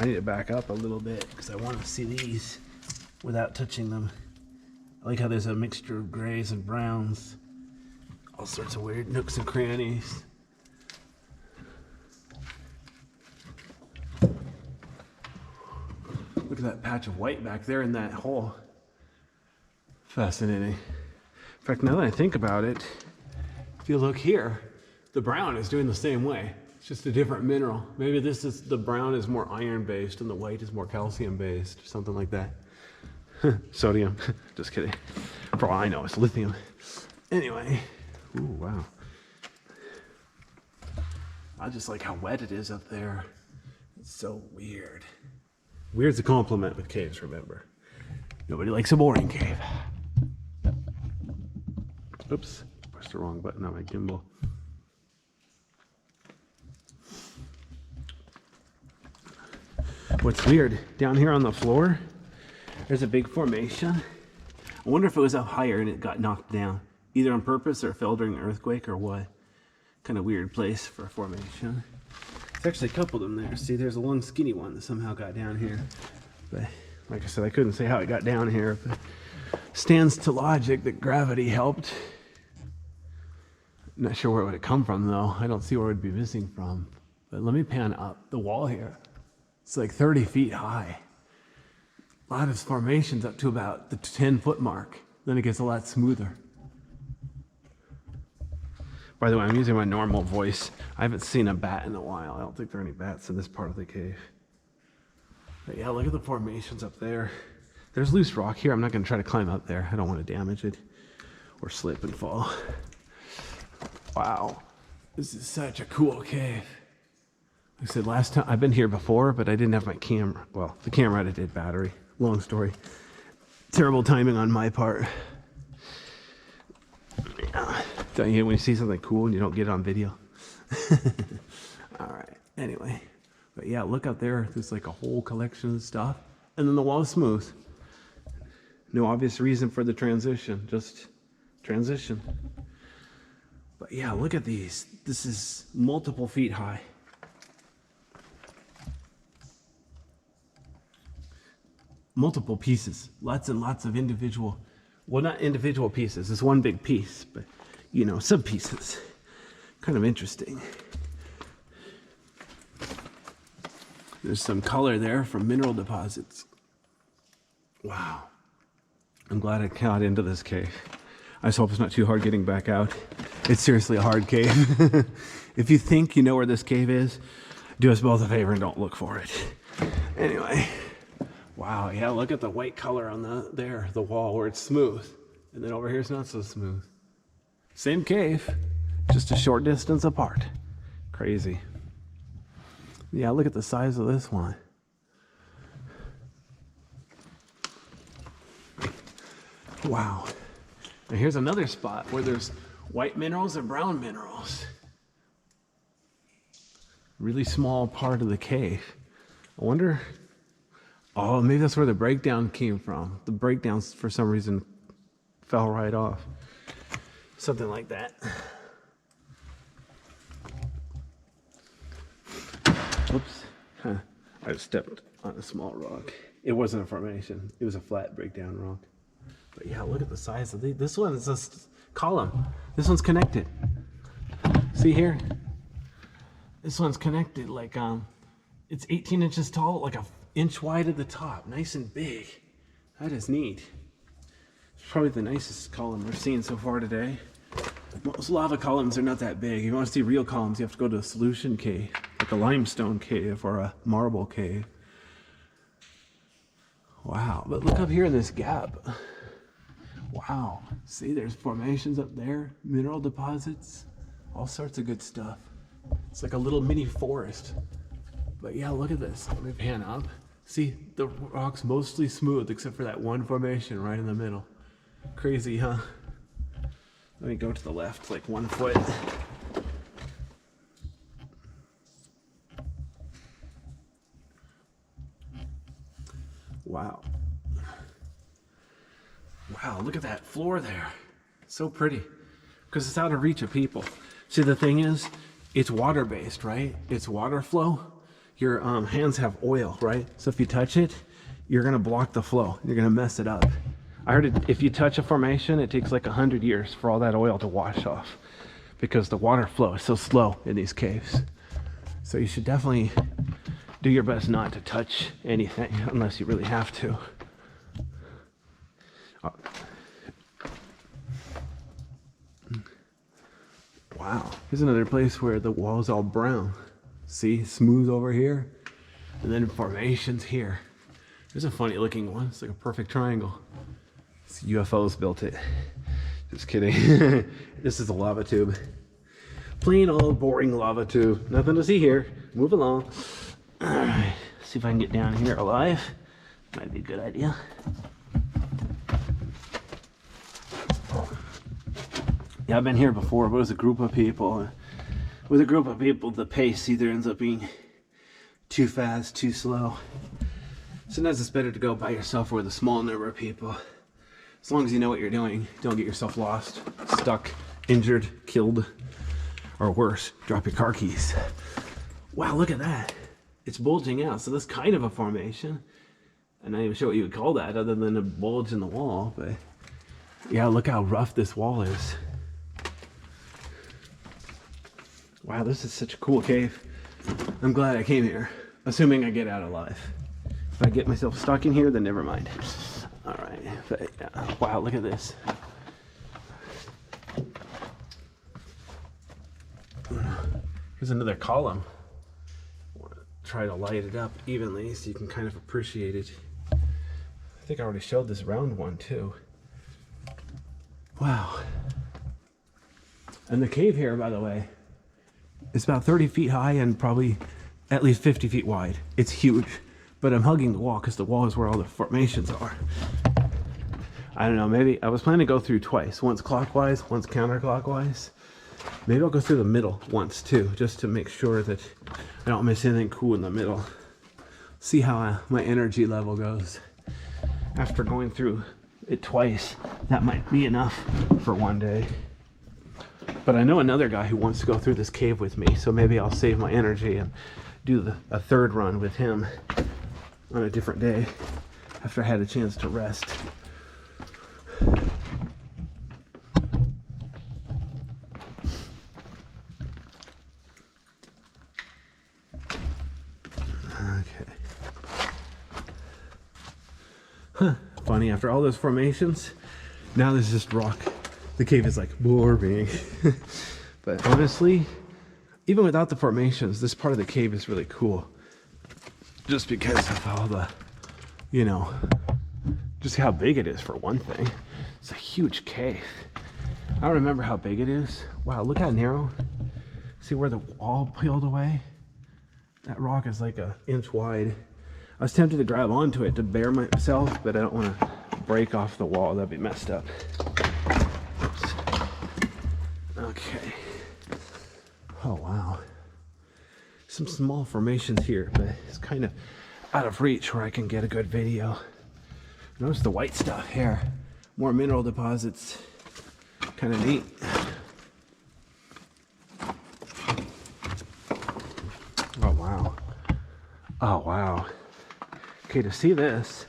need to back up a little bit because I want to see these without touching them. I like how there's a mixture of grays and browns. All sorts of weird nooks and crannies. Look at that patch of white back there in that hole. Fascinating. In fact, now that I think about it, if you look here, the brown is doing the same way. It's just a different mineral. Maybe the brown is more iron based and the white is more calcium based, or something like that. Sodium. Just kidding. For all I know, it's lithium. Anyway. Ooh, wow. I just like how wet it is up there. It's so weird. Weird's a compliment with caves, remember. Nobody likes a boring cave. Oops, pressed the wrong button on my gimbal. What's weird, down here on the floor, there's a big formation. I wonder if it was up higher and it got knocked down, either on purpose or fell during an earthquake or what. Kind of weird place for a formation. There's actually a couple of them there. See, there's a long skinny one that somehow got down here. But like I said, I couldn't say how it got down here. But stands to logic that gravity helped. Not sure where it would have come from though. I don't see where it would be missing from. But let me pan up the wall here. It's like 30 feet high. A lot of formations up to about the 10-foot mark. Then it gets a lot smoother. By the way, I'm using my normal voice. I haven't seen a bat in a while. I don't think there are any bats in this part of the cave. But yeah, look at the formations up there. There's loose rock here. I'm not going to try to climb up there. I don't want to damage it or slip and fall. Wow, this is such a cool cave. Like I said, last time, I've been here before, but I didn't have my camera. Well, the camera had a dead battery. Long story. Terrible timing on my part. Yeah. Don't you when you see something cool and you don't get it on video? All right, anyway. But yeah, look out there. There's like a whole collection of stuff. And then the wall is smooth. No obvious reason for the transition, just transition. But yeah, look at these. This is multiple feet high. Multiple pieces, lots and lots of individual, well, not individual pieces, it's one big piece, but you know, sub pieces. Kind of interesting. There's some color there from mineral deposits. Wow. I'm glad I got into this cave. I just hope it's not too hard getting back out. It's seriously a hard cave. If you think you know where this cave is, do us both a favor and don't look for it. Anyway. Wow, yeah, look at the white color on the wall where it's smooth. And then over here it's not so smooth. Same cave, just a short distance apart. Crazy. Yeah, look at the size of this one. Wow. Now here's another spot where there's white minerals and brown minerals. Really small part of the cave. I wonder, oh, maybe that's where the breakdown came from. The breakdowns, for some reason, fell right off. Something like that. Oops. Huh. I just stepped on a small rock. It wasn't a formation. It was a flat breakdown rock. But yeah, look at the size of this one. It's a column. This one's connected. See here? This one's connected like, it's 18 inches tall, like an inch wide at the top. Nice and big. That is neat. It's probably the nicest column we've seen so far today. Most lava columns are not that big. If you want to see real columns, you have to go to a solution cave, like a limestone cave or a marble cave. Wow, but look up here in this gap. Wow, see there's formations up there, mineral deposits, all sorts of good stuff. It's like a little mini forest. But yeah, look at this. Let me pan up. See, the rock's mostly smooth except for that one formation right in the middle. Crazy, huh? Let me go to the left, like 1 foot. Wow. Wow, look at that floor there. So pretty. Because it's out of reach of people. See, the thing is, it's water-based, right? It's water flow. your hands have oil, right? So if you touch it, you're gonna block the flow. You're gonna mess it up. I heard if you touch a formation, it takes like 100 years for all that oil to wash off because the water flow is so slow in these caves. So you should definitely do your best not to touch anything unless you really have to. Wow, here's another place where the wall's all brown. See, smooth over here, and then formations here. There's a funny looking one. It's like a perfect triangle. It's UFOs built it. Just kidding. This is a lava tube. Plain old boring lava tube. Nothing to see here. Move along. All right, see if I can get down here alive. Might be a good idea. Yeah, I've been here before, but it was a group of people. With a group of people, the pace either ends up being too fast, too slow. Sometimes it's better to go by yourself or with a small number of people. As long as you know what you're doing, don't get yourself lost, stuck, injured, killed, or worse, drop your car keys. Wow, look at that. It's bulging out, so that's kind of a formation. I'm not even sure what you would call that other than a bulge in the wall, but yeah, look how rough this wall is. Wow, this is such a cool cave. I'm glad I came here, assuming I get out alive. If I get myself stuck in here, then never mind. All right, but yeah. Wow, look at this. Here's another column. I want to try to light it up evenly so you can kind of appreciate it. I think I already showed this round one too. Wow. And the cave here, by the way, it's about 30 feet high and probably at least 50 feet wide. It's huge, but I'm hugging the wall because the wall is where all the formations are. I don't know, maybe I was planning to go through twice, once clockwise, once counterclockwise. Maybe I'll go through the middle once too, just to make sure that I don't miss anything cool in the middle. See how my energy level goes. After going through it twice, that might be enough for one day. But I know another guy who wants to go through this cave with me, so maybe I'll save my energy and do a third run with him on a different day after I had a chance to rest. Okay. Huh. Funny, after all those formations, now there's just rock. The cave is like boring. But honestly, even without the formations, this part of the cave is really cool. Just because of all the, you know, just how big it is for one thing. It's a huge cave. I don't remember how big it is. Wow, look how narrow. See where the wall peeled away? That rock is like an inch wide. I was tempted to grab onto it to bear myself, but I don't want to break off the wall. That'd be messed up. Oops. Okay. Oh, wow. Some small formations here, but it's kind of out of reach where I can get a good video. Notice the white stuff here. More mineral deposits. Kind of neat. Oh, wow. Oh, wow. Okay, to see this,